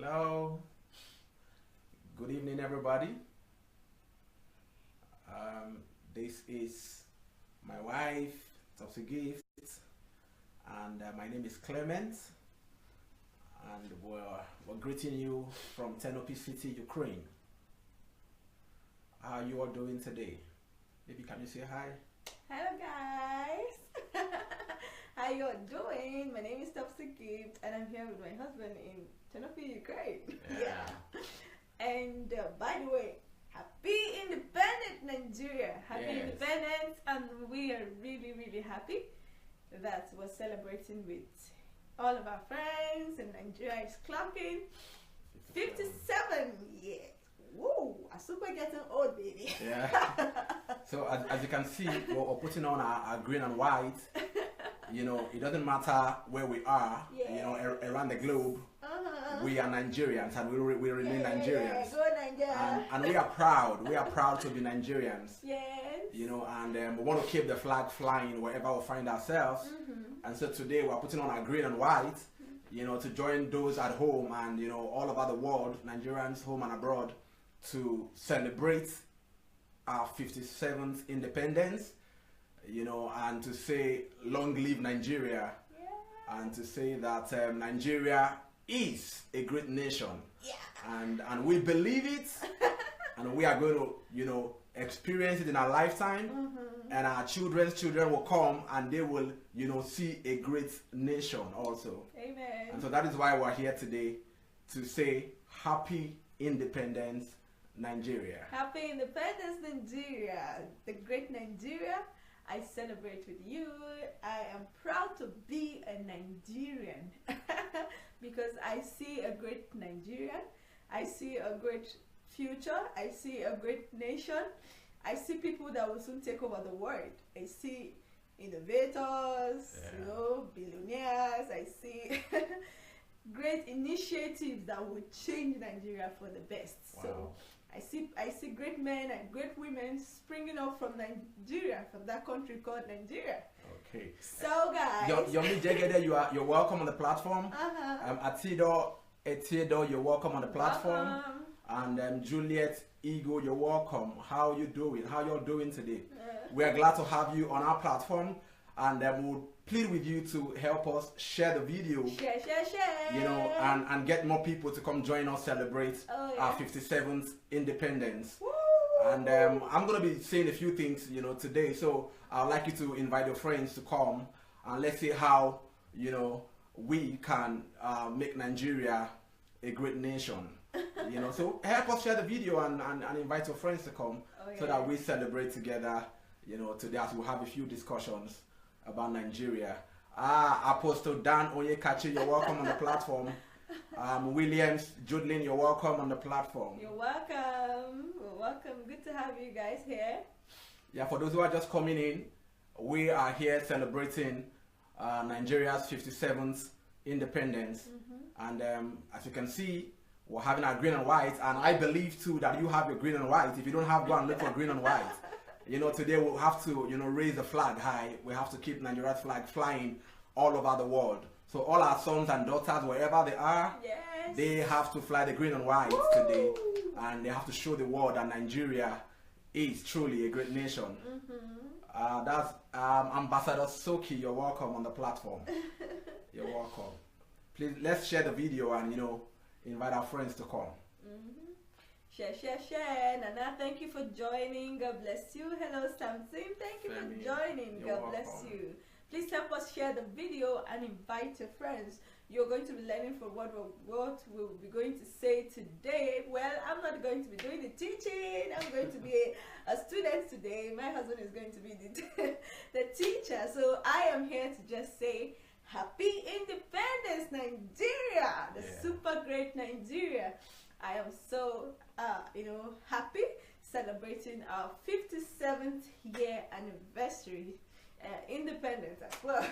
Hello. Good evening, everybody. This is my wife, Topsy Gift, and my name is Clement, and we're greeting you from Ternopil City, Ukraine. How are you all doing today? Maybe can you say hi? Hello guys. How you all doing? My name is Topsy Gift and I'm here with my husband in Ternopil, Ukraine. Yeah. And by the way, happy independent Nigeria. Happy Yes. independence, and we are really happy that we're celebrating with all of our friends, and Nigeria is clocking 57 years. Woo! I'm super getting old, baby. Yeah. So as you can see, we're putting on our green and white. You know, it doesn't matter where we are. Yeah. You know, around the globe, Uh-huh. we are Nigerians, and we remain Nigerians. Go Nigeria. And we are proud. We are proud to be Nigerians. Yes. You know, and we want to keep the flag flying wherever we find ourselves. And so today we're putting on our green and white, you know, to join those at home and, you know, all over the world, Nigerians home and abroad, to celebrate our 57th independence, you know, and to say long live Nigeria, Yeah. and to say that Nigeria is a great nation. Yeah. And we believe it, and we are going to, you know, experience it in our lifetime, and our children's children will come and they will, you know, see a great nation also. Amen. And so that is why we're here today, to say happy independence, Nigeria. Happy Independence Nigeria, the great Nigeria. I celebrate with you. I am proud to be a Nigerian because I see a great Nigeria. I see a great future. I see a great nation. I see people that will soon take over the world. I see innovators, Yeah. you know, billionaires. I see great initiatives that will change Nigeria for the best. Wow. So I see great men and great women springing up from Nigeria, from that country called Nigeria. Okay. So guys, Yomi Jegede, you're welcome on the platform. Atido, you're welcome on the platform. Welcome. And Juliet Ego, you're welcome. How you doing? How y'all doing today? Yeah. We are glad to have you on our platform, and we'll plead with you to help us share the video, Share. you know, and get more people to come join us celebrate Oh, our yeah. 57th independence. Woo! And I'm going to be saying a few things, you know, today. So I'd like you to invite your friends to come, and let's see how, you know, we can make Nigeria a great nation. You know, so help us share the video and invite your friends to come, Oh, so yeah. that we celebrate together, you know, today, as we'll have a few discussions about Nigeria. Apostle Dan Onyekachi, you're welcome on the platform. Williams Jodlin, you're welcome on the platform. You're welcome. We're welcome. Good to have you guys here. Yeah, for those who are just coming in, we are here celebrating Nigeria's 57th independence. And as you can see, we're having our green and white, and I believe too that you have your green and white. If you don't have one, look for green and white. You know, today we'll have to, you know, raise the flag high. We have to keep Nigeria's flag flying all over the world. So all our sons and daughters, wherever they are, Yes. they have to fly the green and white Woo! today, and they have to show the world that Nigeria is truly a great nation. That's Ambassador Soki. You're welcome on the platform. You're welcome. Please, let's share the video and, you know, invite our friends to come. Share. Nana, thank you for joining. God bless you. Hello, Samson. Thank you Femi, for joining. you're God bless welcome. you. Please help us share the video and invite your friends. You're going to be learning from what we'll be going to say today. Well, I'm not going to be doing the teaching. I'm going to be a student today. My husband is going to be the teacher. So I am here to just say, Happy Independence, Nigeria! The Yeah. super great Nigeria. I am so, you know, happy celebrating our 57th year anniversary. Independence as well.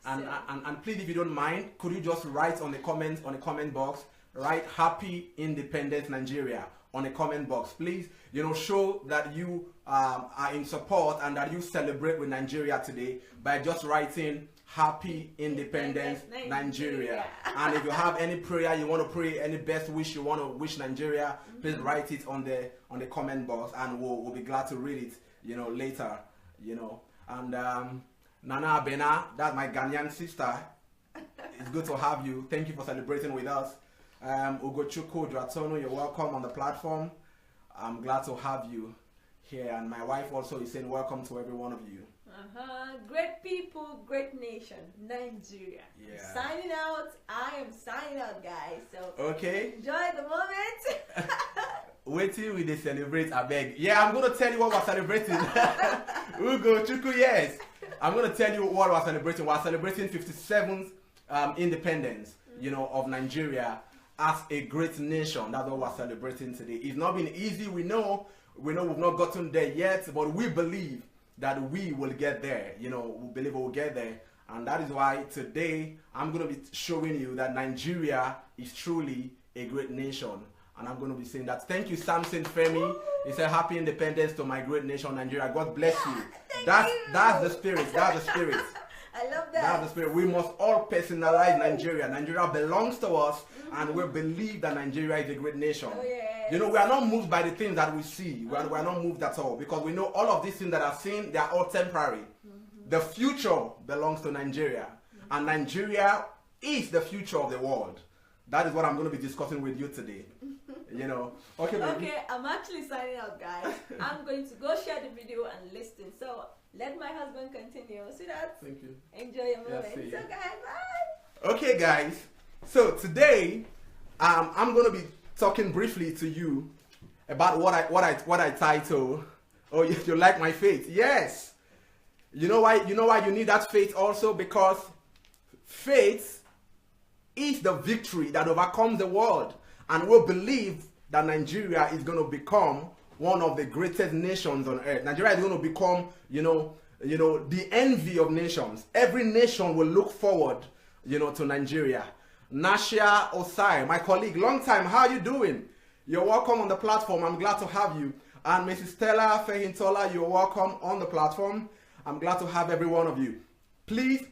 And please, if you don't mind, could you just write on the comment box, write Happy Independence Nigeria on the comment box, please. You know, show that you are in support and that you celebrate with Nigeria today by just writing Happy Independence Nigeria. And if you have any prayer you want to pray, any best wish you want to wish Nigeria, please write it on the comment box, and we'll be glad to read it, you know, later, you know. And Nana Abena, that's my Ghanaian sister. It's good to have you. Thank you for celebrating with us. Ugochukwu Dratonu, you're welcome on the platform. I'm glad to have you here, and my wife also is saying welcome to every one of you. Great people, great nation, Nigeria. Yeah. Signing out. I am signing out, guys. So okay, enjoy the moment. Wait till we celebrate, I beg. Yeah, I'm gonna tell you what we're celebrating. Ugochukwu, yes. I'm gonna tell you what we're celebrating. We're celebrating 57th independence, you know, of Nigeria as a great nation. That's what we're celebrating today. It's not been easy. We know we've not gotten there yet, but we believe that we will get there. You know, we believe we'll get there. And that is why today I'm going to be showing you that Nigeria is truly a great nation. And I'm going to be saying that. Thank you, Samson Femi. He said, Happy Independence to my great nation, Nigeria. God bless you. That's the spirit. That's the spirit. I love that. That's the spirit. We must all personalize Nigeria. Nigeria belongs to us, and we believe that Nigeria is a great nation. Oh, yes. You know, we are not moved by the things that we see. We are not moved at all, because we know all of these things that are seen, they are all temporary. The future belongs to Nigeria, and Nigeria is the future of the world. That is what I'm going to be discussing with you today. You know, okay, baby. Okay, I'm actually signing out, guys. I'm going to go share the video and listen. So let my husband continue. See that? Thank you. Enjoy your moment. Yeah, see So, you. guys, bye. Okay, guys. So today, I'm going to be talking briefly to you about what I title. Oh, you like my faith? Yes. You know why? You know why you need that faith also? Because faith is the victory that overcomes the world, and we believe that Nigeria is going to become one of the greatest nations on earth. Nigeria is going to become, you know, the envy of nations. Every nation will look forward, you know, to Nigeria. Nashia Osai, my colleague, long time. How are you doing? You're welcome on the platform. I'm glad to have you. And Mrs. Stella Fehintola, you're welcome on the platform. I'm glad to have every one of you. Please.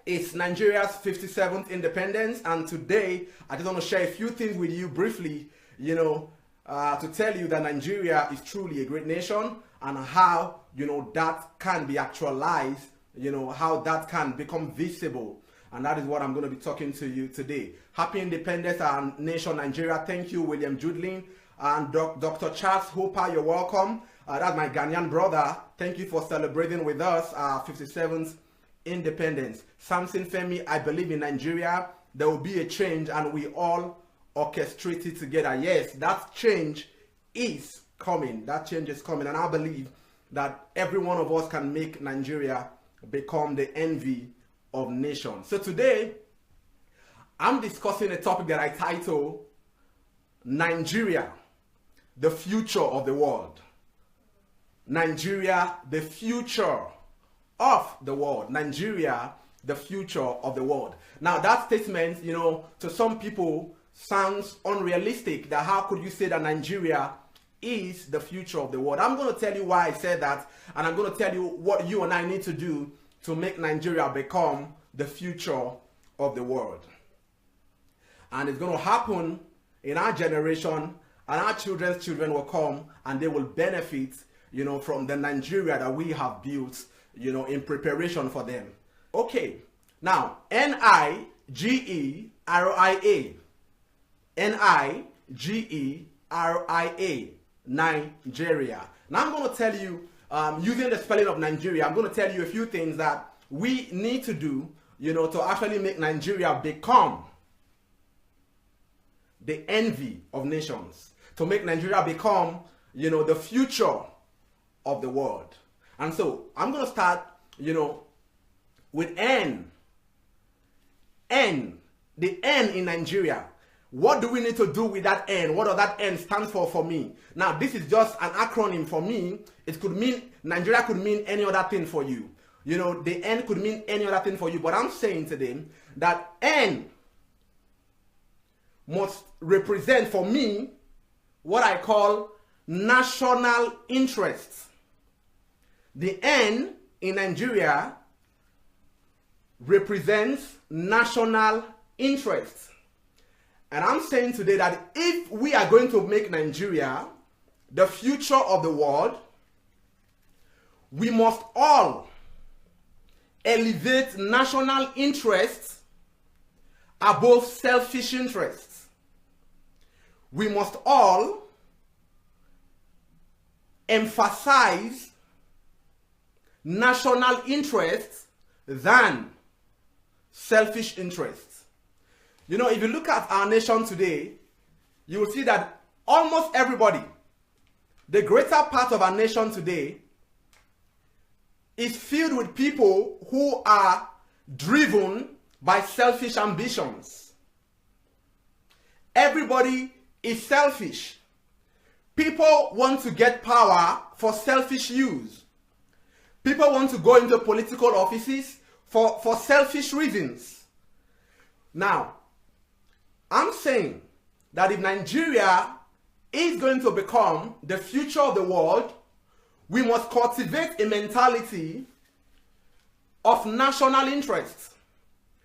It's Nigeria's 57th independence, and today I just want to share a few things with you briefly, you know, to tell you that Nigeria is truly a great nation, and how, you know, that can be actualized, you know, how that can become visible. And that is what I'm going to be talking to you today. Happy Independence, our nation, Nigeria. Thank you, William Judlin. And Dr. Charles Hooper, you're welcome. That's my Ghanaian brother. Thank you for celebrating with us our 57th independence. Samson Femi, I believe in Nigeria there will be a change, and we all orchestrate it together. Yes, that change is coming. That change is coming, and I believe that every one of us can make Nigeria become the envy of nations. So today I'm discussing a topic that I title Nigeria, the future of the world. Nigeria, the future of the world. Nigeria, the future of the world. Now that statement, you know, to some people sounds unrealistic. That how could you say that Nigeria is the future of the world? I'm going to tell you why I said that, and I'm going to tell you what you and I need to do to make Nigeria become the future of the world. And it's going to happen in our generation, and our children's children will come and they will benefit, you know, from the Nigeria that we have built, you know, in preparation for them. Okay, now Nigeria, Nigeria, Nigeria. Now I'm going to tell you, using the spelling of Nigeria, I'm going to tell you a few things that we need to do, you know, to actually make Nigeria become the envy of nations, to make Nigeria become, you know, the future of the world. And so I'm going to start, you know, with N. N. The N in Nigeria. What do we need to do with that N? What does that N stand for me? Now, this is just an acronym for me. It could mean, Nigeria could mean any other thing for you. You know, the N could mean any other thing for you. But I'm saying today that N must represent for me what I call national interests. The N in Nigeria represents national interest. And I'm saying today that if we are going to make Nigeria the future of the world, we must all elevate national interests above selfish interests. We must all emphasize national interests than selfish interests. You know, if you look at our nation today, you will see that almost everybody, the greater part of our nation today, is filled with people who are driven by selfish ambitions. Everybody is selfish. People want to get power for selfish use. People want to go into political offices for selfish reasons. Now, I'm saying that if Nigeria is going to become the future of the world, we must cultivate a mentality of national interest.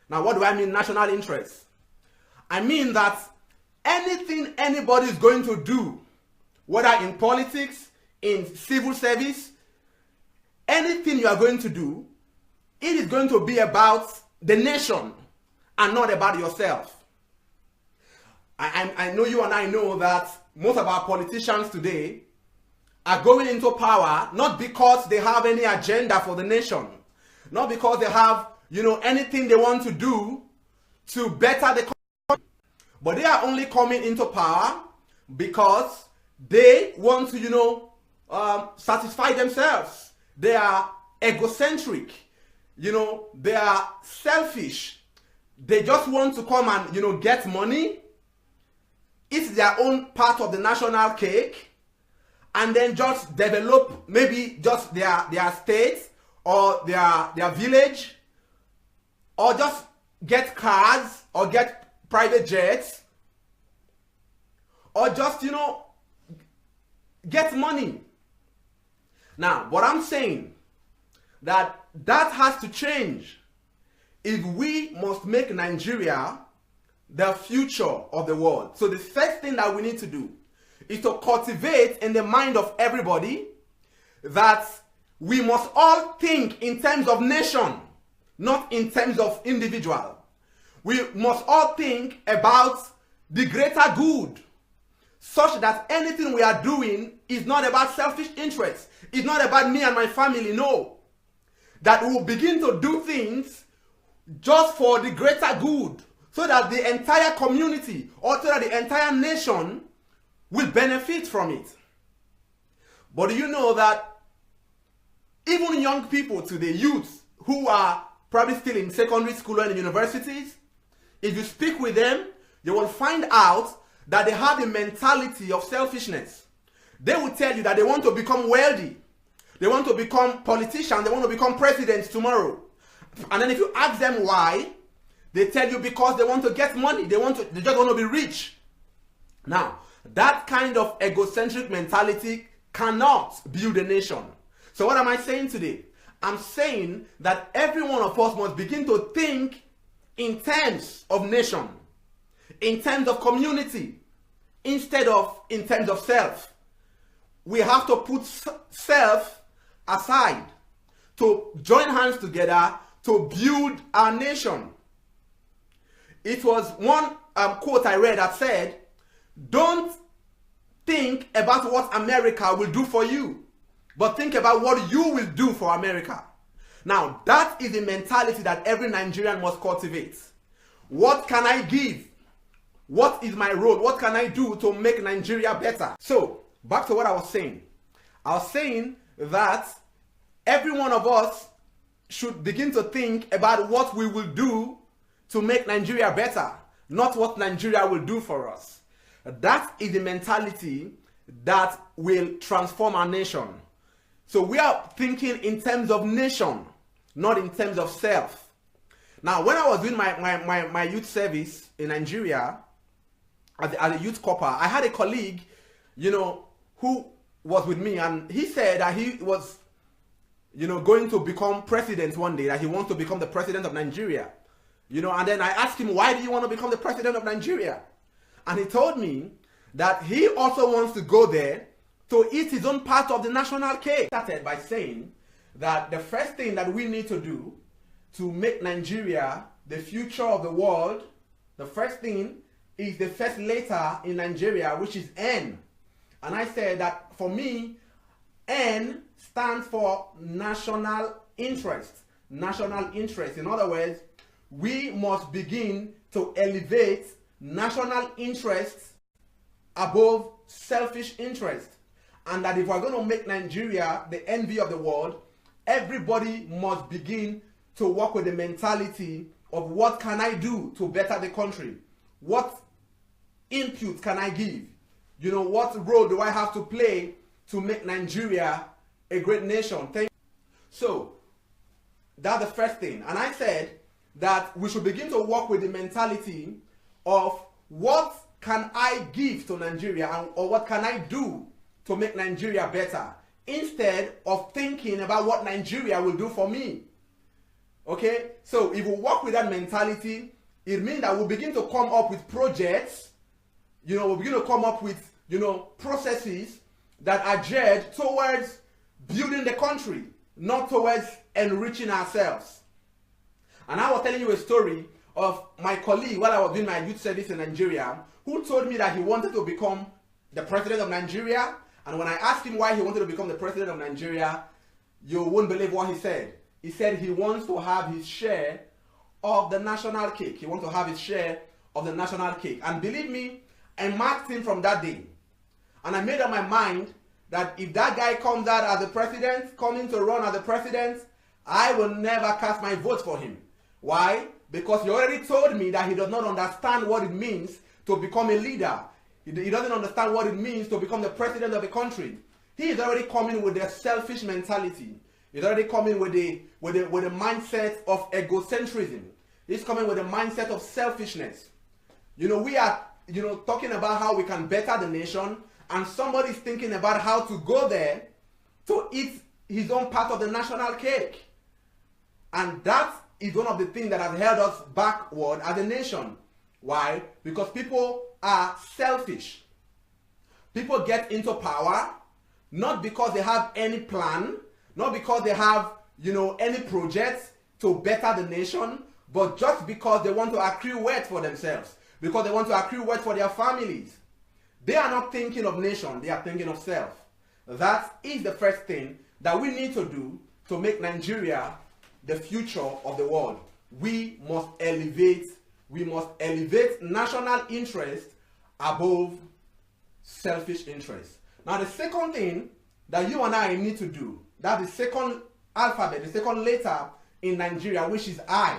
Now, what do I mean national interest? I mean that anything anybody is going to do, whether in politics, in civil service, anything you are going to do, it is going to be about the nation and not about yourself. I know you and I know that most of our politicians today are going into power not because they have any agenda for the nation, not because they have, anything they want to do to better the country, but they are only coming into power because they want to, satisfy themselves. They are egocentric, they are selfish. They just want to come and, get money, eat their own part of the national cake, and then just develop maybe just their state or their village, or just get cars or get private jets, or just, get money. Now, what I'm saying, that has to change if we must make Nigeria the future of the world. So the first thing that we need to do is to cultivate in the mind of everybody that we must all think in terms of nation, not in terms of individual. We must all think about the greater good, such that anything we are doing is not about selfish interests. It's not about me and my family, no. That we will begin to do things just for the greater good, so that the entire community or so that the entire nation will benefit from it. But do you know that even young people today, youths who are probably still in secondary school and in universities, if you speak with them, you will find out that they have a mentality of selfishness. They will tell you that they want to become wealthy. They want to become politicians. They want to become presidents tomorrow. And then if you ask them why, they tell you because they want to get money. They just want to be rich. Now, that kind of egocentric mentality cannot build a nation. So what am I saying today? I'm saying that every one of us must begin to think in terms of nation, in terms of community, instead of in terms of self. We have to put self aside to join hands together to build our nation. It was one quote I read that said, "Don't think about what America will do for you, but think about what you will do for America." Now, that is the mentality that every Nigerian must cultivate. What can I give? What is my role? What can I do to make Nigeria better? So, back to what I was saying. I was saying that every one of us should begin to think about what we will do to make Nigeria better, not what Nigeria will do for us. That is the mentality that will transform our nation. So we are thinking in terms of nation, not in terms of self. Now, when I was doing my youth service in Nigeria, as a youth corper, I had a colleague, who was with me, and he said that he was going to become president one day, that he wants to become the president of Nigeria. And then I asked him, why do you want to become the president of Nigeria? And he told me that he also wants to go there to eat his own part of the national cake. He started by saying that the first thing that we need to do to make Nigeria the future of the world, the first thing is the first letter in Nigeria, which is N. And I said that for me, N stands for national interest. National interest. In other words, we must begin to elevate national interests above selfish interest. And that if we're going to make Nigeria the envy of the world, everybody must begin to work with the mentality of what can I do to better the country? What input can I give? What role do I have to play to make Nigeria a great nation? So, that's the first thing. And I said that we should begin to work with the mentality of what can I give to Nigeria, or what can I do to make Nigeria better, instead of thinking about what Nigeria will do for me. Okay? So if we work with that mentality, it means that we'll begin to come up with projects, we'll begin to come up with, processes that are geared towards building the country, not towards enriching ourselves. And I was telling you a story of my colleague while I was doing my youth service in Nigeria, who told me that he wanted to become the president of Nigeria. And when I asked him why he wanted to become the president of Nigeria, you won't believe what he said. He said he wants to have his share of the national cake. He wants to have his share of the national cake. And believe me, I marked him from that day. And I made up my mind that if that guy comes out as the president, coming to run as the president, I will never cast my vote for him. Why? Because he already told me that he does not understand what it means to become a leader. He doesn't understand what it means to become the president of the country. He is already coming with a selfish mentality. He's already coming with a mindset of egocentrism. He's coming with a mindset of selfishness. We are talking about how we can better the nation, and somebody's thinking about how to go there to eat his own part of the national cake. And that is one of the things that has held us backward as a nation. Why? Because people are selfish. People get into power not because they have any plan, not because they have, any projects to better the nation, but just because they want to accrue wealth for themselves, because they want to accrue wealth for their families. They are not thinking of nation, they are thinking of self. That is the first thing that we need to do to make Nigeria the future of the world. We must elevate national interest above selfish interest. Now the second thing that you and I need to do, that's the second alphabet, the second letter in Nigeria, which is I.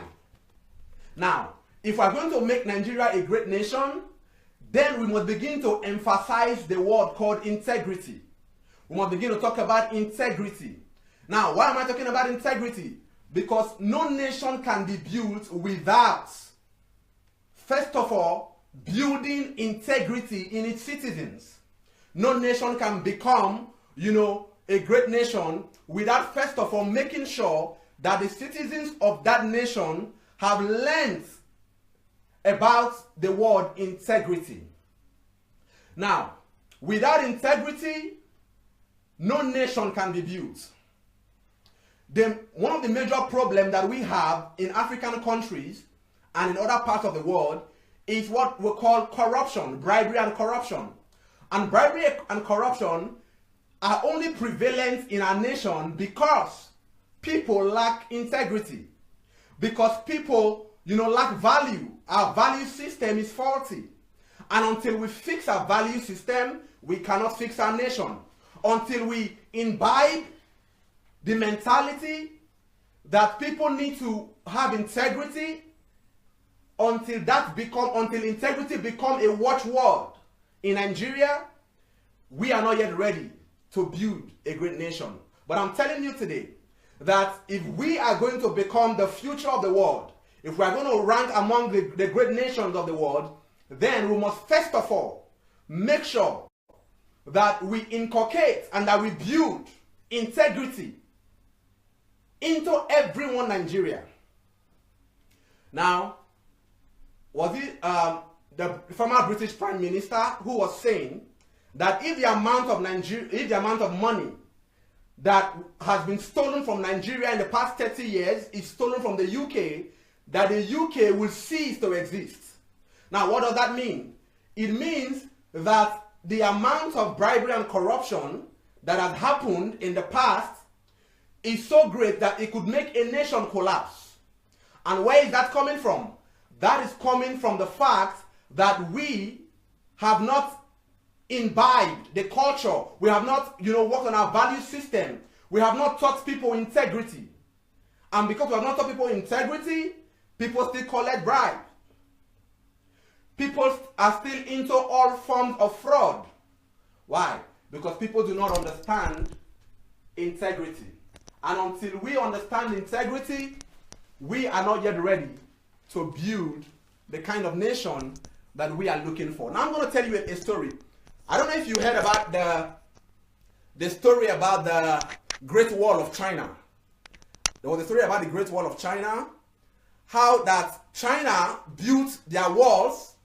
Now, if we're going to make Nigeria a great nation, then we must begin to emphasize the word called integrity. We must begin to talk about integrity. Now, why am I talking about integrity? Because no nation can be built without, first of all, building integrity in its citizens. No nation can become, a great nation without, first of all, making sure that the citizens of that nation have learned about the word integrity. Now, without integrity, no nation can be built. One of the major problems that we have in African countries and in other parts of the world is what we call corruption, bribery and corruption. And bribery and corruption are only prevalent in our nation because people lack integrity. Because people, lack value. Our value system is faulty. And until we fix our value system, we cannot fix our nation. Until we imbibe the mentality that people need to have integrity, until integrity become a watchword in Nigeria, we are not yet ready to build a great nation. But I'm telling you today that if we are going to become the future of the world, if we are going to rank among the great nations of the world, then we must first of all make sure that we inculcate and that we build integrity into everyone Nigeria. Now, was it the former British Prime Minister who was saying that if the amount of money that has been stolen from Nigeria in the past 30 years is stolen from the UK, that the UK will cease to exist. Now, what does that mean? It means that the amount of bribery and corruption that has happened in the past is so great that it could make a nation collapse. And where is that coming from? That is coming from the fact that we have not imbibed the culture. We have not, worked on our value system. We have not taught people integrity. And because we have not taught people integrity, people still collect bribe. People are still into all forms of fraud. Why? Because people do not understand integrity. And until we understand integrity, we are not yet ready to build the kind of nation that we are looking for. Now I'm going to tell you a story. I don't know if you heard about the story about the Great Wall of China. There was a story about the Great Wall of China, how that China built their walls.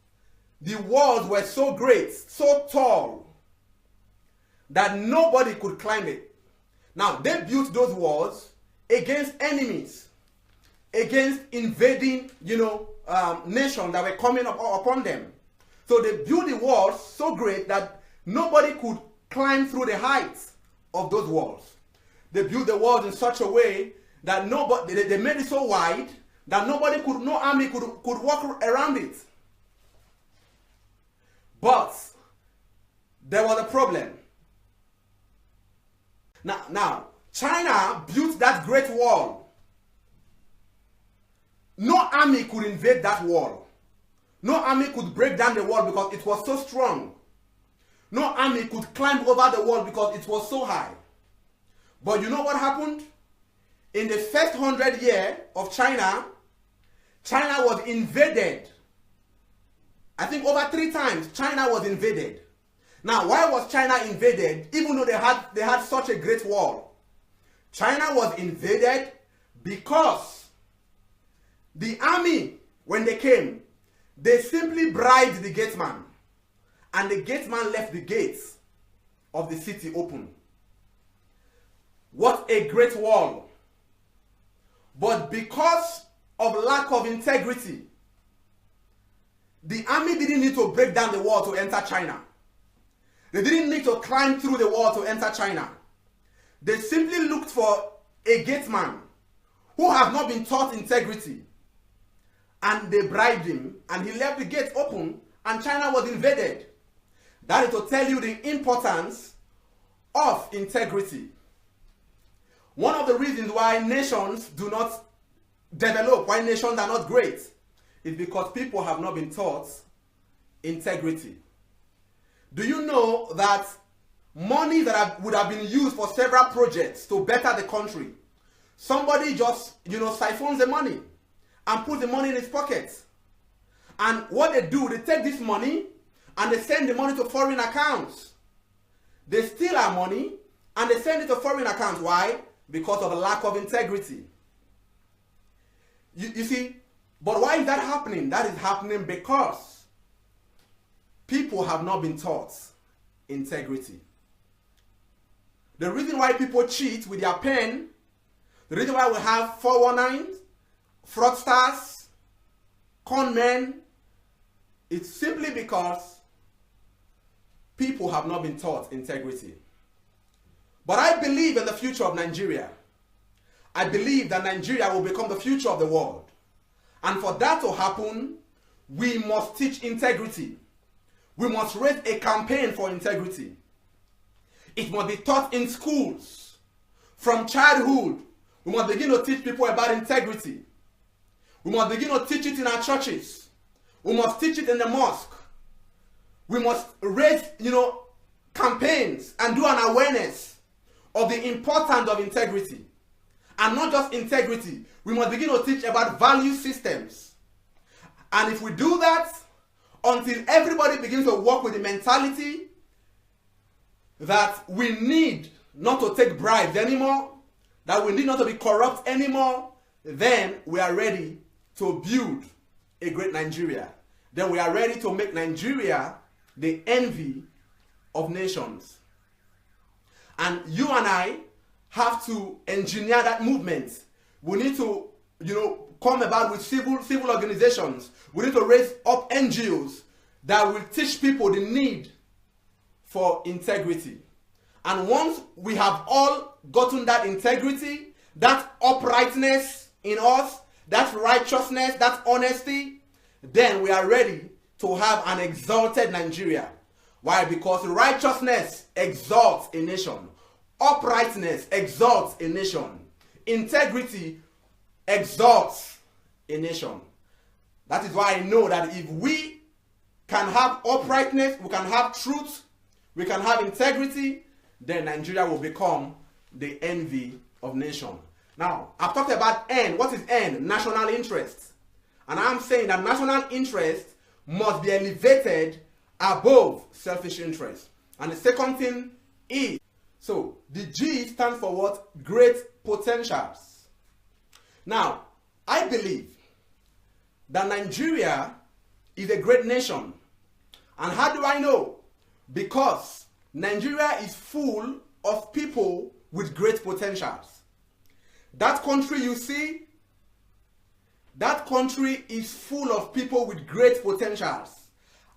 The walls were so great, so tall, that nobody could climb it. Now, they built those walls against enemies, against invading, nations that were coming upon them. So they built the walls so great that nobody could climb through the heights of those walls. They built the walls in such a way that they made it so wide that no army could walk around it. But there was a problem. Now, China built that great wall. No army could invade that wall. No army could break down the wall because it was so strong. No army could climb over the wall because it was so high. But you know what happened? In the first 100 years of China, China was invaded. I think over 3 times China was invaded. Now, why was China invaded even though they had such a great wall? China was invaded because the army, when they came, they simply bribed the gateman. And the gateman left the gates of the city open. What a great wall. But because of lack of integrity, the army didn't need to break down the wall to enter China. They didn't need to climb through the wall to enter China. They simply looked for a gateman who have not been taught integrity. And they bribed him, and he left the gate open, and China was invaded. That is to tell you the importance of integrity. One of the reasons why nations do not develop, why nations are not great, is because people have not been taught integrity. Do you know that money that would have been used for several projects to better the country, somebody just, siphons the money and puts the money in his pocket? And what they do, they take this money and they send the money to foreign accounts. They steal our money and they send it to foreign accounts. Why? Because of a lack of integrity. You see, but why is that happening? That is happening because people have not been taught integrity. The reason why people cheat with their pen, the reason why we have 419s, fraudsters, con men, it's simply because people have not been taught integrity. But I believe in the future of Nigeria. I believe that Nigeria will become the future of the world. And for that to happen, we must teach integrity. We must raise a campaign for integrity. It must be taught in schools. From childhood, we must begin to teach people about integrity. We must begin to teach it in our churches. We must teach it in the mosque. We must raise, campaigns and do an awareness of the importance of integrity. And not just integrity. We must begin to teach about value systems. And if we do that, until everybody begins to work with the mentality that we need not to take bribes anymore, that we need not to be corrupt anymore, then we are ready to build a great Nigeria. Then we are ready to make Nigeria the envy of nations. And you and I have to engineer that movement. We need to, come about with civil organizations. We need to raise up NGOs that will teach people the need for integrity. And once we have all gotten that integrity, that uprightness in us, that righteousness, that honesty, then we are ready to have an exalted Nigeria. Why? Because righteousness exalts a nation. Uprightness exalts a nation. Integrity exalts a nation. That is why I know that if we can have uprightness, we can have truth, we can have integrity, then Nigeria will become the envy of nations. Now, I've talked about N. What is N? National interest. And I'm saying that national interest must be elevated above selfish interest. And the second thing is, so the G stands for what? Great potentials. Now, I believe that Nigeria is a great nation. And how do I know? Because Nigeria is full of people with great potentials. That country you see, that country is full of people with great potentials.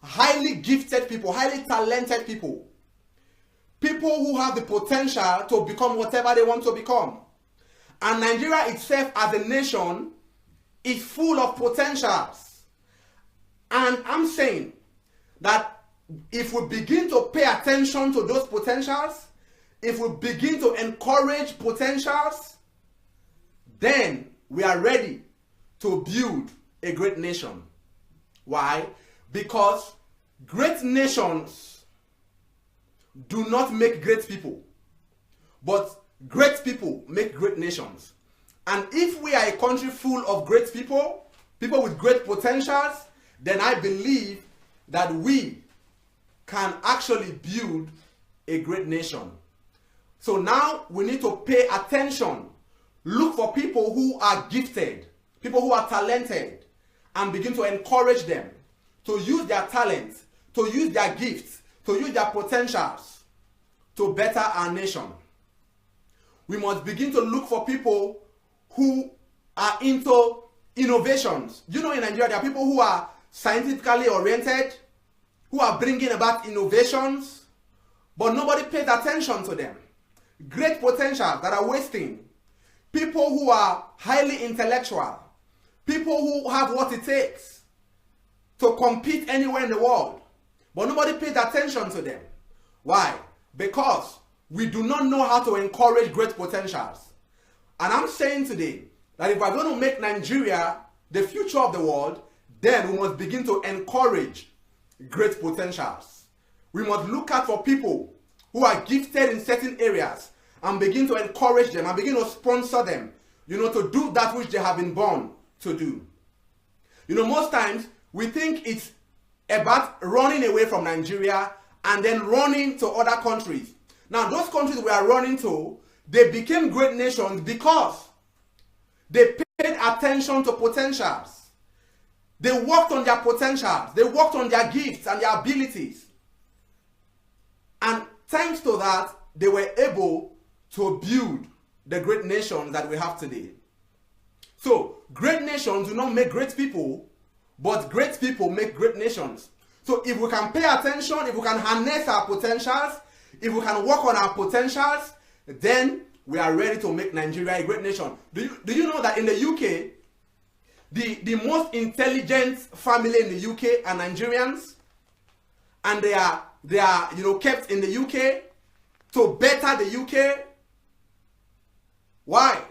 Highly gifted people, highly talented people. People who have the potential to become whatever they want to become. And Nigeria itself as a nation is full of potentials. And I'm saying that if we begin to pay attention to those potentials, if we begin to encourage potentials, then we are ready to build a great nation. Why? Because great nations do not make great people, but great people make great nations. And if we are a country full of great people, people with great potentials, then I believe that we can actually build a great nation. So now we need to pay attention. Look for people who are gifted, people who are talented, and begin to encourage them to use their talents, to use their gifts, to use their potentials to better our nation. We must begin to look for people who are into innovations. You know, in Nigeria, there are people who are scientifically oriented, who are bringing about innovations, but nobody pays attention to them. Great potentials that are wasting. People who are highly intellectual. People who have what it takes to compete anywhere in the world. But nobody pays attention to them. Why? Because we do not know how to encourage great potentials. And I'm saying today that if we're going to make Nigeria the future of the world, then we must begin to encourage great potentials. We must look out for people who are gifted in certain areas and begin to encourage them and begin to sponsor them, to do that which they have been born to do. Most times we think it's about running away from Nigeria and then running to other countries. Now, those countries we are running to, they became great nations because they paid attention to potentials. They worked on their potentials. They worked on their gifts and their abilities. And thanks to that, they were able to build the great nations that we have today. So, great nations do not make great people, but great people make great nations. So, if we can pay attention, if we can harness our potentials, if we can work on our potentials, then we are ready to make Nigeria a great nation. Do you know that in the UK, the most intelligent family in the UK are Nigerians, and they are kept in the UK to better the UK? Why?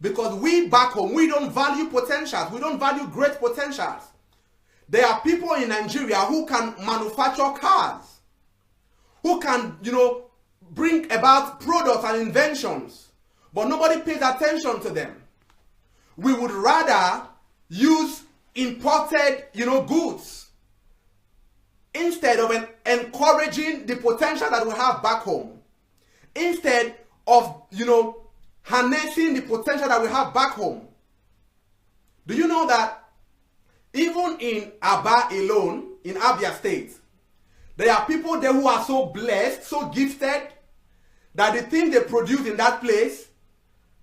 Because we back home, we don't value potentials. We don't value great potentials. There are people in Nigeria who can manufacture cars, who can, bring about products and inventions, but nobody pays attention to them. We would rather use imported, goods instead of encouraging the potential that we have back home. Instead of, harnessing the potential that we have back home. Do you know that even in Aba alone, in Abia State, there are people there who are so blessed, so gifted, that the things they produce in that place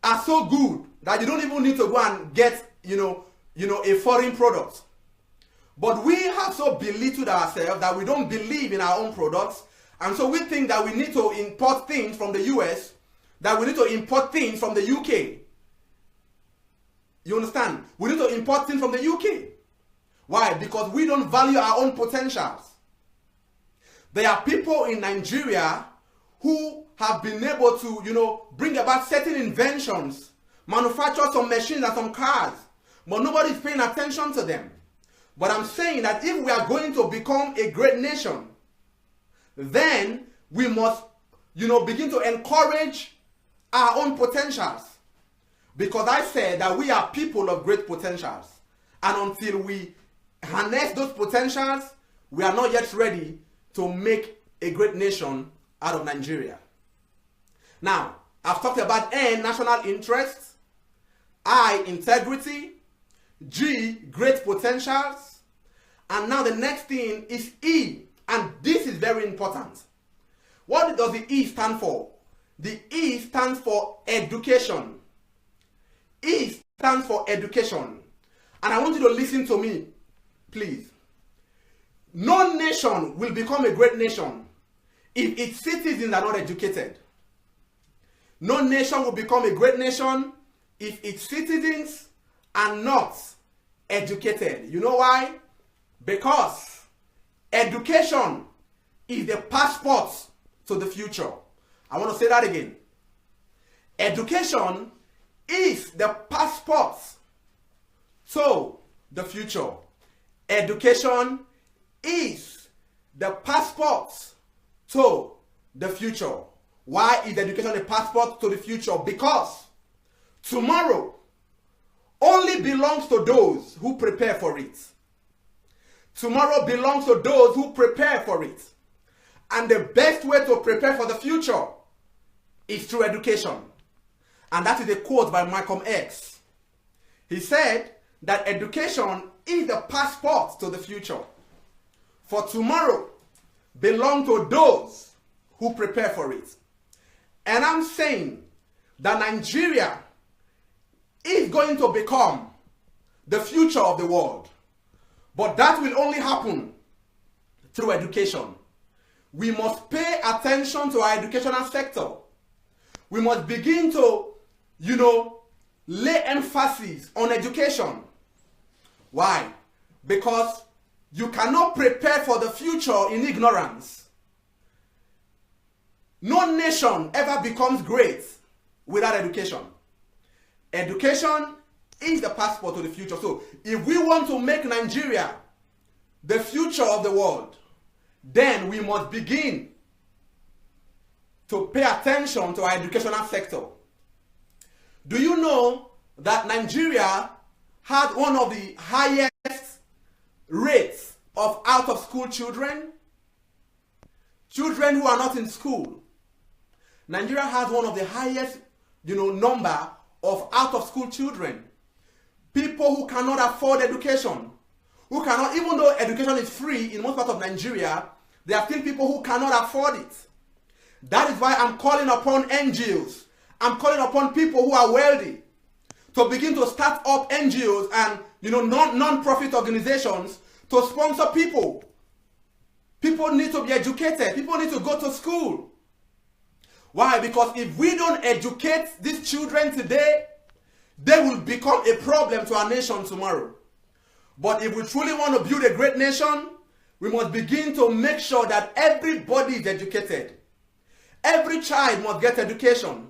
are so good that you don't even need to go and get, a foreign product. But we have so belittled ourselves that we don't believe in our own products, and so we think that we need to import things from the US, that we need to import things from the UK. You understand? We need to import things from the UK. Why? Because we don't value our own potentials. There are people in Nigeria who have been able to, bring about certain inventions, manufacture some machines and some cars, but nobody's paying attention to them. But I'm saying that if we are going to become a great nation, then we must, begin to encourage our own potentials. Because I said that we are people of great potentials. And until we harness those potentials, we are not yet ready to make a great nation out of Nigeria. Now, I've talked about N, national interest, I, integrity, G, great potentials, and now the next thing is E, and this is very important. What does the E stand for? The E stands for education. E stands for education. And I want you to listen to me, please. No nation will become a great nation if its citizens are not educated. No nation will become a great nation if its citizens are not educated. You know why? Because education is the passport to the future. I want to say that again. Education is the passport to the future. Education is the passport to the future. Why is education a passport to the future? Because tomorrow only belongs to those who prepare for it. Tomorrow belongs to those who prepare for it. And the best way to prepare for the future is through education. And that is a quote by Malcolm X. He said that education is the passport to the future. For tomorrow belongs to those who prepare for it. And I'm saying that Nigeria is going to become the future of the world. But that will only happen through education. We must pay attention to our educational sector. We must begin to, lay emphasis on education. Why? Because you cannot prepare for the future in ignorance. No nation ever becomes great without education. Education is the passport to the future. So if we want to make Nigeria the future of the world, then we must begin to pay attention to our educational sector. Do you know that Nigeria had one of the highest rates of out-of-school children? Children who are not in school. Nigeria has one of the highest, number of out-of-school children. People who cannot afford education. Who cannot, even though education is free in most parts of Nigeria, there are still people who cannot afford it. That is why I'm calling upon NGOs. I'm calling upon people who are wealthy to begin to start up NGOs and non-profit organizations to sponsor people. People need to be educated. People need to go to school. Why? Because if we don't educate these children today, they will become a problem to our nation tomorrow. But if we truly want to build a great nation, we must begin to make sure that everybody is educated. Every child must get education.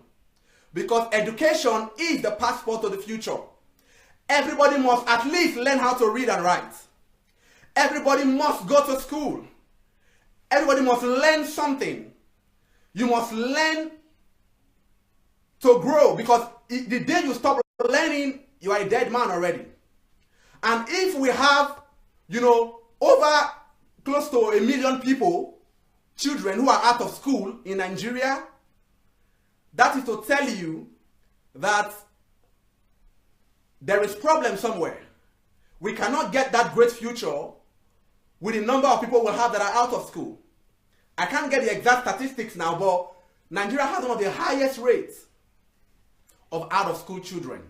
Because education is the passport to the future. Everybody must at least learn how to read and write. Everybody must go to school. Everybody must learn something. You must learn to grow, because the day you stop learning, you are a dead man already. And if we have, over close to 1 million people, children who are out of school in Nigeria, that is to tell you that there is problem somewhere. We cannot get that great future with the number of people we'll have that are out of school. I can't get the exact statistics now, but Nigeria has one of the highest rates of out-of-school children.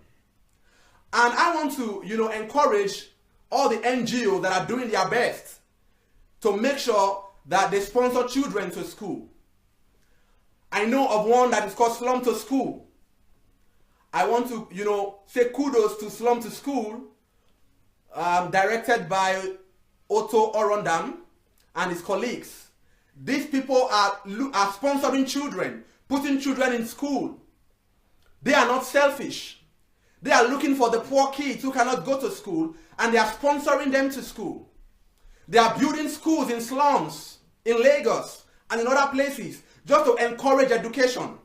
And I want to, encourage all the NGOs that are doing their best to make sure that they sponsor children to school. I know of one that is called Slum to School. I want to, say kudos to Slum to School, directed by Otto Orondam and his colleagues. These people are sponsoring children, putting children in school. They are not selfish. They are looking for the poor kids who cannot go to school, and they are sponsoring them to school. They are building schools in slums, in Lagos, and in other places, just to encourage education.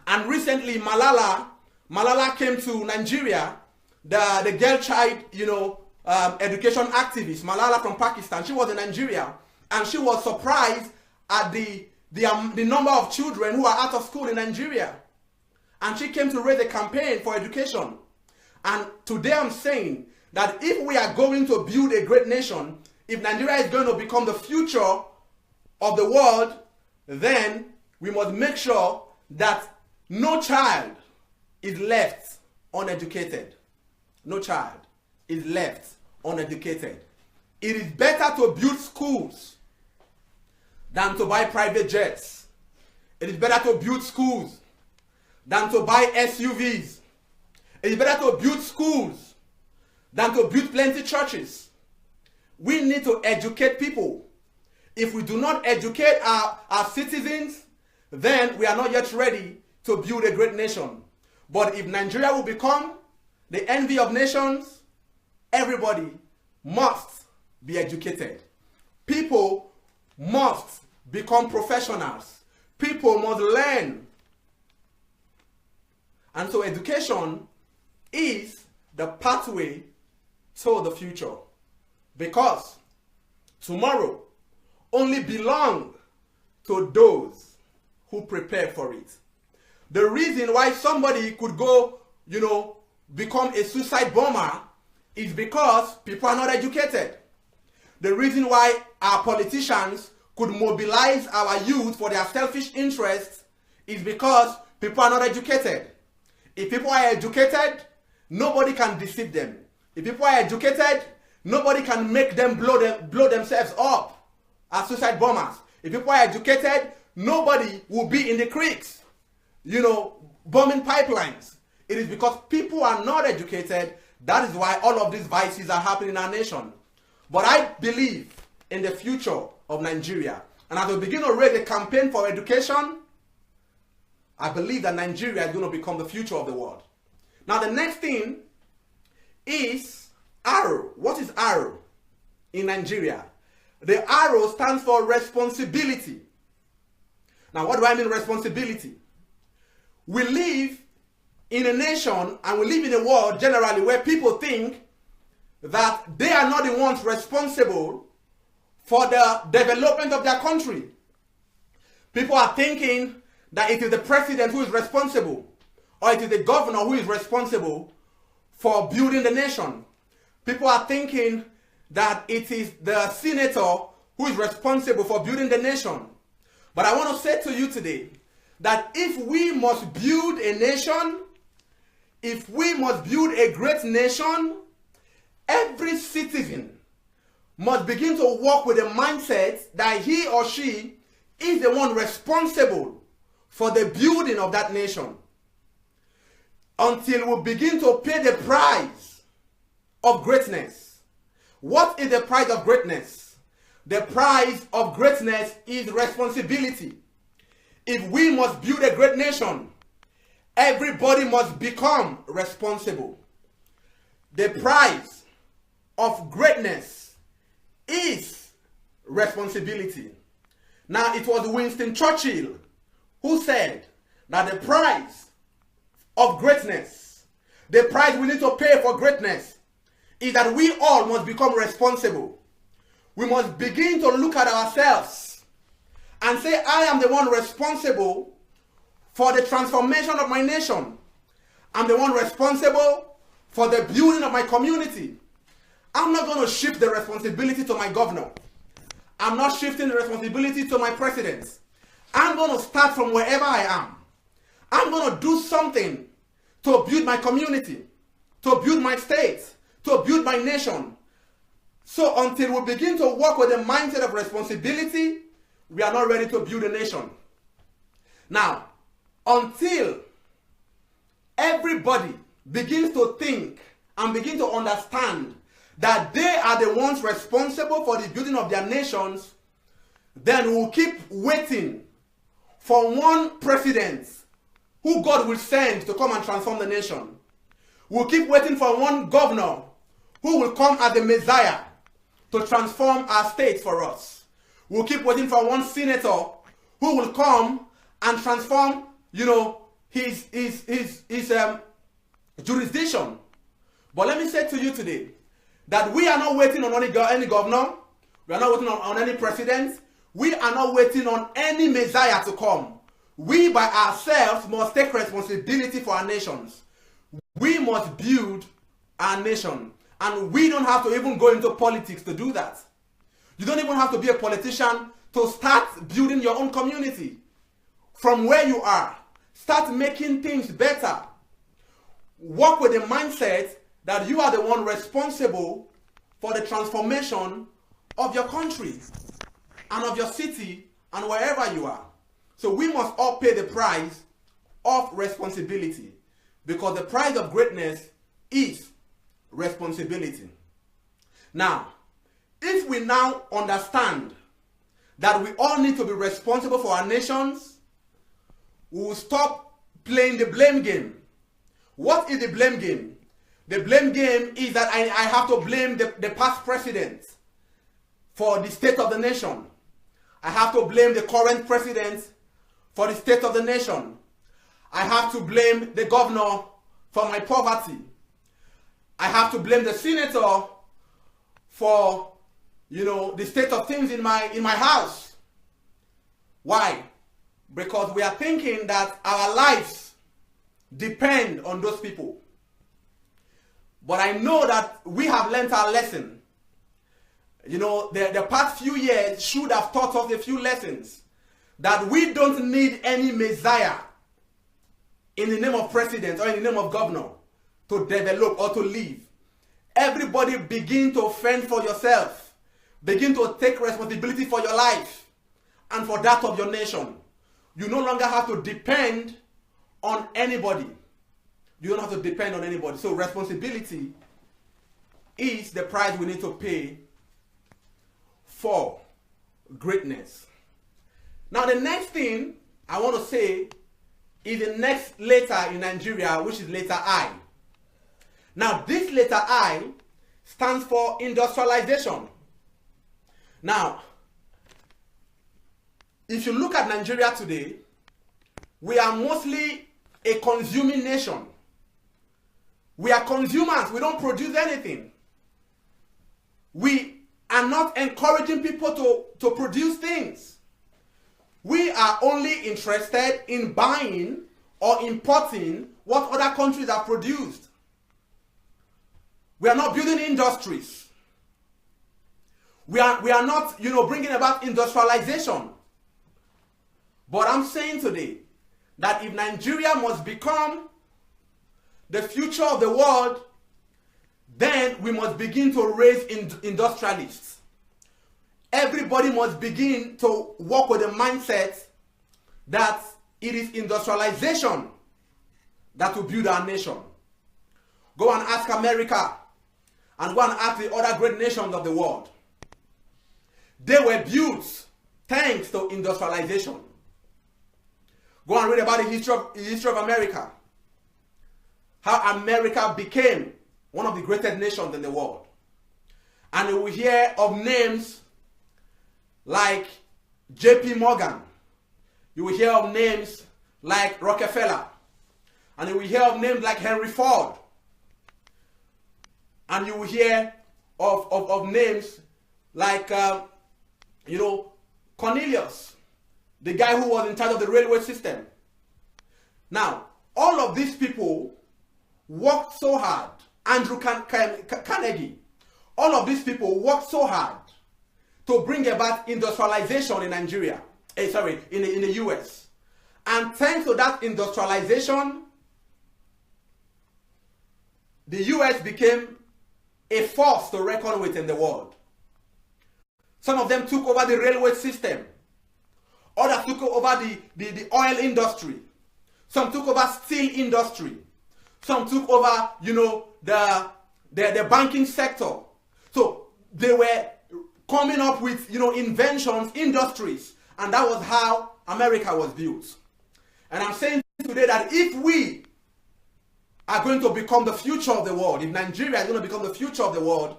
And recently, Malala came to Nigeria, the girl child, education activist, Malala from Pakistan. She was in Nigeria, and she was surprised at the number of children who are out of school in Nigeria. And she came to raise a campaign for education. And today I'm saying that if we are going to build a great nation, if Nigeria is going to become the future of the world, then we must make sure that no child is left uneducated. No child is left uneducated. It is better to build schools than to buy private jets. It is better to build schools than to buy SUVs. It is better to build schools than to build plenty churches. We need to educate people. If we do not educate our citizens, then we are not yet ready to build a great nation. But if Nigeria will become the envy of nations, everybody must be educated. People must become professionals. People must learn. And so education is the pathway to the future. Because tomorrow only belongs to those who prepare for it. The reason why somebody could go, become a suicide bomber is because people are not educated. The reason why our politicians could mobilize our youth for their selfish interests is because people are not educated. If people are educated, nobody can deceive them. If people are educated, nobody can make them blow themselves up as suicide bombers. If people are educated, nobody will be in the creeks, bombing pipelines. It is because people are not educated. That is why all of these vices are happening in our nation. But I believe in the future of Nigeria. And as we begin to raise a campaign for education, I believe that Nigeria is going to become the future of the world. Now the next thing is arrow. What is arrow in Nigeria? The arrow stands for responsibility. Now what do I mean responsibility? We live in a nation and we live in a world generally where people think that they are not the ones responsible for the development of their country. People are thinking that it is the president who is responsible, or it is the governor who is responsible for building the nation. People are thinking that it is the senator who is responsible for building the nation. But I want to say to you today that if we must build a nation, if we must build a great nation, every citizen must begin to work with a mindset that he or she is the one responsible for the building of that nation. Until we begin to pay the price of greatness. What is the price of greatness? The price of greatness is responsibility. If we must build a great nation, everybody must become responsible. The price of greatness is responsibility. Now, it was Winston Churchill who said that the price of greatness, the price we need to pay for greatness, is that we all must become responsible. We must begin to look at ourselves and say, I am the one responsible for the transformation of my nation. I'm the one responsible for the building of my community. I'm not going to shift the responsibility to my governor. I'm not shifting the responsibility to my president. I'm going to start from wherever I am. I'm going to do something to build my community, to build my state, to build my nation. So until we begin to work with the mindset of responsibility, we are not ready to build a nation. Now, until everybody begins to think and begin to understand that they are the ones responsible for the building of their nations, then we'll keep waiting for one president who God will send to come and transform the nation. We'll keep waiting for one governor who will come as the Messiah to transform our state for us. We'll keep waiting for one senator who will come and transform, his jurisdiction. But let me say to you today that we are not waiting on any governor. We are not waiting on any president. We are not waiting on any Messiah to come. We by ourselves must take responsibility for our nations. We must build our nation. And we don't have to even go into politics to do that. You don't even have to be a politician to start building your own community. From where you are, start making things better. Work with the mindset that you are the one responsible for the transformation of your country and of your city and wherever you are. So we must all pay the price of responsibility, because the price of greatness is responsibility. Now, if we now understand that we all need to be responsible for our nations, we will stop playing the blame game. What is the blame game? The blame game is that I have to blame the past president for the state of the nation. I have to blame the current president for the state of the nation. I have to blame the governor for my poverty. I have to blame the senator for, the state of things in my house. Why? Because we are thinking that our lives depend on those people. But I know that we have learned our lesson. The past few years should have taught us a few lessons. That we don't need any Messiah in the name of president or in the name of governor to develop or to live. Everybody begin to fend for yourself. Begin to take responsibility for your life and for that of your nation. You no longer have to depend on anybody. You don't have to depend on anybody. So responsibility is the price we need to pay for greatness. Now the next thing I want to say is the next letter in Nigeria, which is letter I. Now this letter I stands for industrialization. Now, if you look at Nigeria today, we are mostly a consuming nation. We are consumers. We don't produce anything. We are not encouraging people to produce things. We are only interested in buying or importing what other countries have produced. We are not building industries. We are not, bringing about industrialization. But I'm saying today that if Nigeria must become the future of the world, then we must begin to raise industrialists. Everybody must begin to work with the mindset that it is industrialization that will build our nation. Go and ask America and go and ask the other great nations of the world. They were built thanks to industrialization. Go and read about the history of America. How America became one of the greatest nations in the world. And you will hear of names like J.P. Morgan. You will hear of names like Rockefeller. And you will hear of names like Henry Ford. And you will hear of names like, Cornelius, the guy who was in charge of the railway system. Now, all of these people worked so hard. Andrew Carnegie. All of these people worked so hard to bring about industrialization in Nigeria. In the US. And thanks to that industrialization, the US became a force to reckon with in the world. Some of them took over the railway system. Others took over the oil industry. Some took over steel industry. Some took over, the banking sector. So they were coming up with, inventions, industries. And that was how America was built. And I'm saying today that if we are going to become the future of the world, if Nigeria is going to become the future of the world,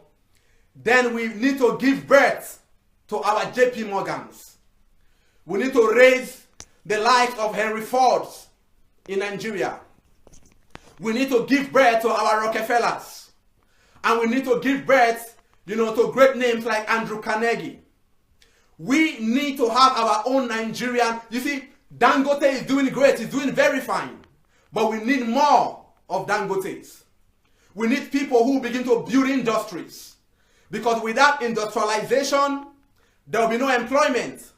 then we need to give birth to our JP Morgans. We need to raise the likes of Henry Fords in Nigeria. We need to give birth to our Rockefellers. And we need to give birth, to great names like Andrew Carnegie. We need to have our own Nigerian. You see, Dangote is doing great. He's doing very fine. But we need more of Dangotes. We need people who begin to build industries. Because without industrialization, there will be no employment.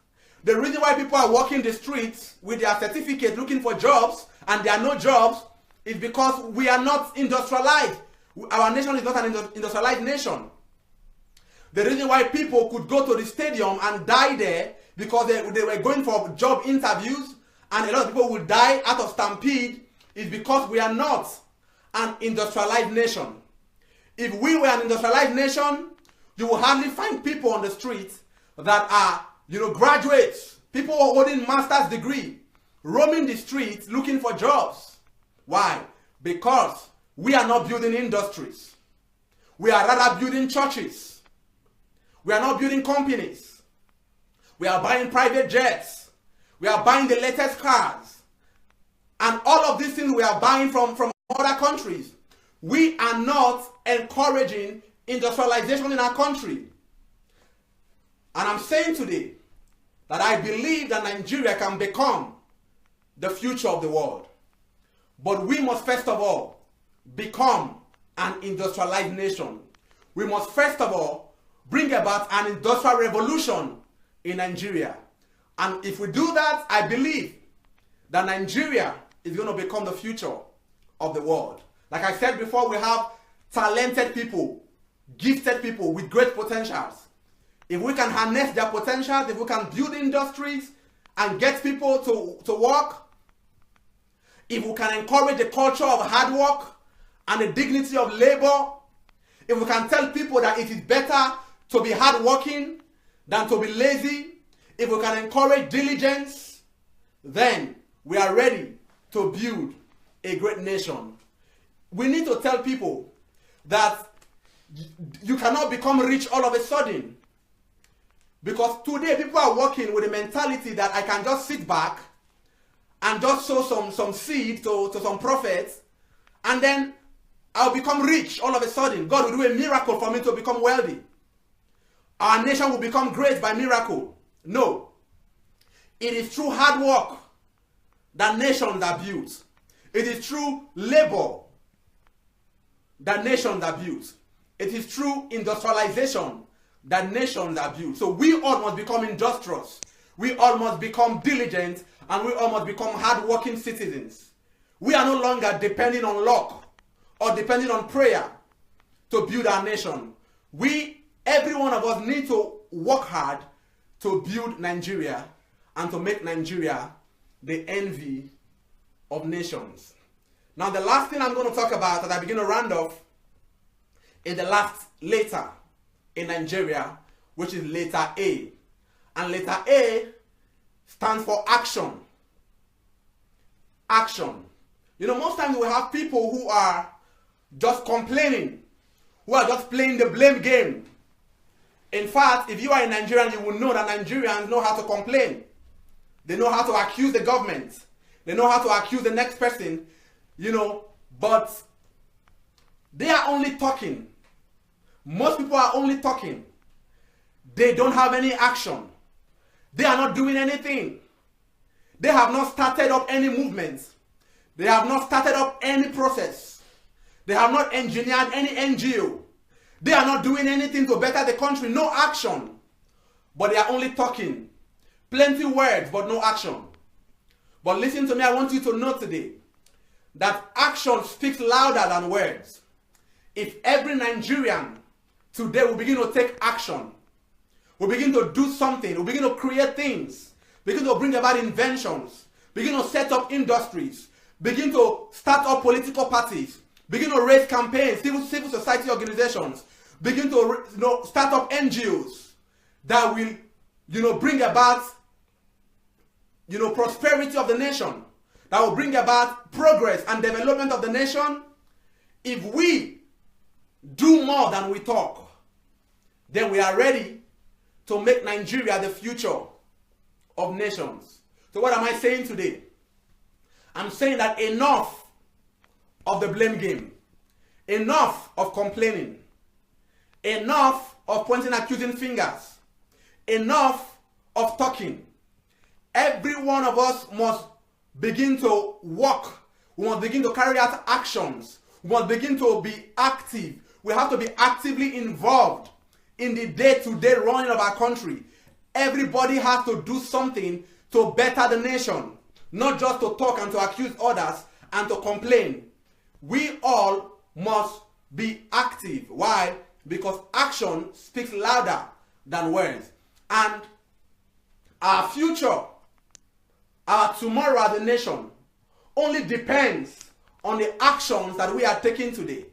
The reason why people are walking the streets with their certificate looking for jobs and there are no jobs is because we are not industrialized. Our nation is not an industrialized nation. The reason why people could go to the stadium and die there because they were going for job interviews and a lot of people would die out of stampede is because we are not an industrialized nation. If we were an industrialized nation, you will hardly find people on the streets that are, graduates, people holding master's degree, roaming the streets looking for jobs. Why? Because we are not building industries. We are rather building churches. We are not building companies. We are buying private jets. We are buying the latest cars. And all of these things we are buying from other countries. We are not encouraging industrialization in our country. And I'm saying today that I believe that Nigeria can become the future of the world. But we must first of all become an industrialized nation. We must first of all bring about an industrial revolution in Nigeria. And if we do that, I believe that Nigeria is going to become the future of the world. Like I said before, we have talented people, gifted people with great potentials. If we can harness their potentials, if we can build industries and get people to work, if we can encourage the culture of hard work and the dignity of labor, if we can tell people that it is better to be hardworking than to be lazy, if we can encourage diligence, then we are ready to build a great nation. We need to tell people that you cannot become rich all of a sudden. Because today people are working with a mentality that I can just sit back and just sow some seed to some prophets and then I'll become rich all of a sudden. God will do a miracle for me to become wealthy. Our nation will become great by miracle. No. It is through hard work that nations are built. It is through labor that nations are built. It is through industrialization that nations are built. So we all must become industrious. We all must become diligent and we all must become hardworking citizens. We are no longer depending on luck or depending on prayer to build our nation. Every one of us need to work hard to build Nigeria and to make Nigeria the envy of nations. Now the last thing I'm going to talk about as I begin to round off is the last letter in Nigeria, which is letter A. And letter A stands for action. Action. Most times we have people who are just complaining, who are just playing the blame game. In fact, if you are a Nigerian, you will know that Nigerians know how to complain. They know how to accuse the government. They know how to accuse the next person, but they are only talking. Most people are only talking. They don't have any action. They are not doing anything. They have not started up any movement. They have not started up any process. They have not engineered any NGO. They are not doing anything to better the country. No action. But they are only talking. Plenty words, but no action. But listen to me, I want you to know today that action speaks louder than words. If every Nigerian today will begin to take action, will begin to do something, will begin to create things, begin to bring about inventions, begin to set up industries, begin to start up political parties, begin to raise campaigns, civil society organizations, begin to start up NGOs that will bring about prosperity of the nation, that will bring about progress and development of the nation. If we do more than we talk, then we are ready to make Nigeria the future of nations. So what am I saying today? I'm saying that enough of the blame game, enough of complaining, enough of pointing accusing fingers, enough of talking. Every one of us must begin to work. We must begin to carry out actions. We must begin to be active. We have to be actively involved in the day-to-day running of our country. Everybody has to do something to better the nation, not just to talk and to accuse others and to complain. We all must be active. Why? Because action speaks louder than words. And our future, our tomorrow as a nation, only depends on the actions that we are taking today,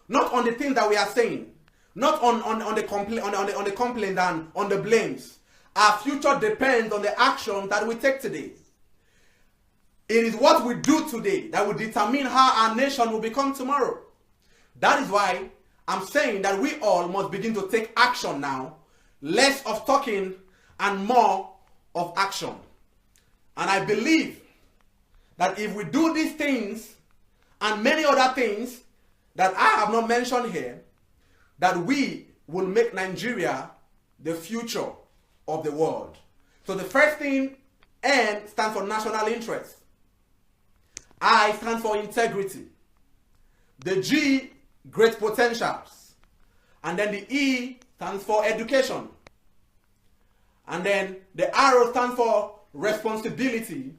not on the things that we are saying, not on the complaint and on the blames. Our future depends on the actions that we take today. It is what we do today that will determine how our nation will become tomorrow. That is why I'm saying that we all must begin to take action now, less of talking and more of action. And I believe that if we do these things and many other things that I have not mentioned here, that we will make Nigeria the future of the world. So the first thing, N, stands for national interest. I stands for integrity. The G, great potentials. And then the E stands for education. And then the arrow stands for responsibility.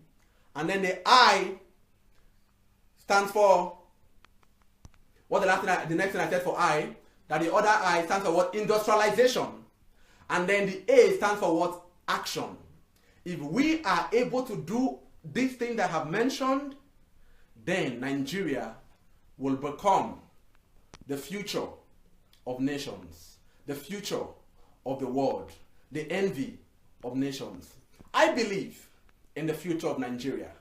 And then the I stands for, the next thing I said for I, that the other I stands for what? Industrialization. And then the A stands for what? Action. If we are able to do these things that I have mentioned, then Nigeria will become the future of nations, the future of the world, the envy of nations. I believe in the future of Nigeria.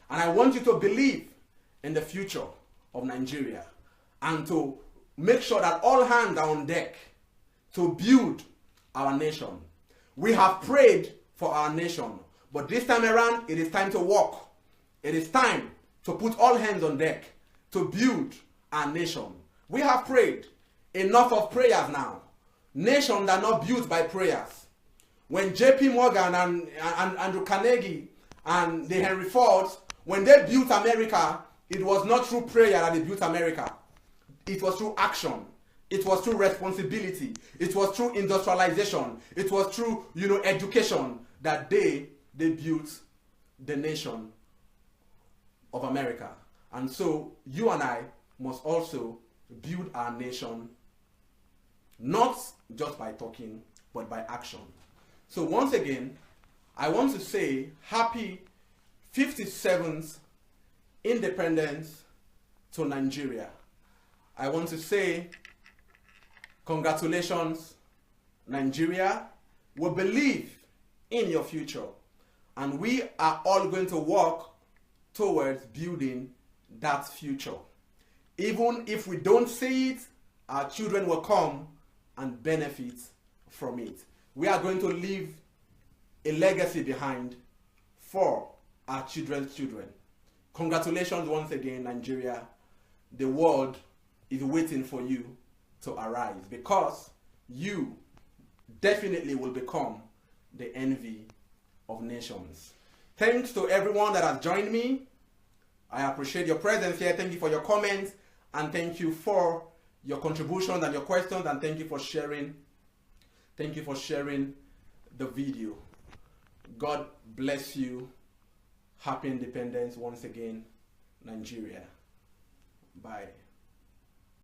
And I want you to believe in the future of Nigeria and to make sure that all hands are on deck to build our nation. We have prayed for our nation, but this time around, it is time to work. It is time to put all hands on deck to build our nation. We have prayed. Enough of prayers now. Nations are not built by prayers. When J.P. Morgan and Andrew Carnegie and the Henry Fords, when they built America, it was not through prayer that they built America. It was through action. It was through responsibility. It was through industrialization. It was through, education that they built the nation of America. And so you and I must also build our nation, not just by talking, but by action. So once again, I want to say happy 57th independence to Nigeria. I want to say congratulations, Nigeria. We believe in your future, and we are all going to work towards building that future. Even if we don't see it, our children will come and benefit from it. We are going to leave a legacy behind for our children's children. Congratulations once again, Nigeria. The world is waiting for you to arise, because you definitely will become the envy of nations. Thanks to everyone that has joined me. I appreciate your presence here. Thank you for your comments. and thank you for your contributions and your questions, and thank you for sharing. Thank you for sharing the video. God bless you. Happy independence once again, Nigeria. Bye.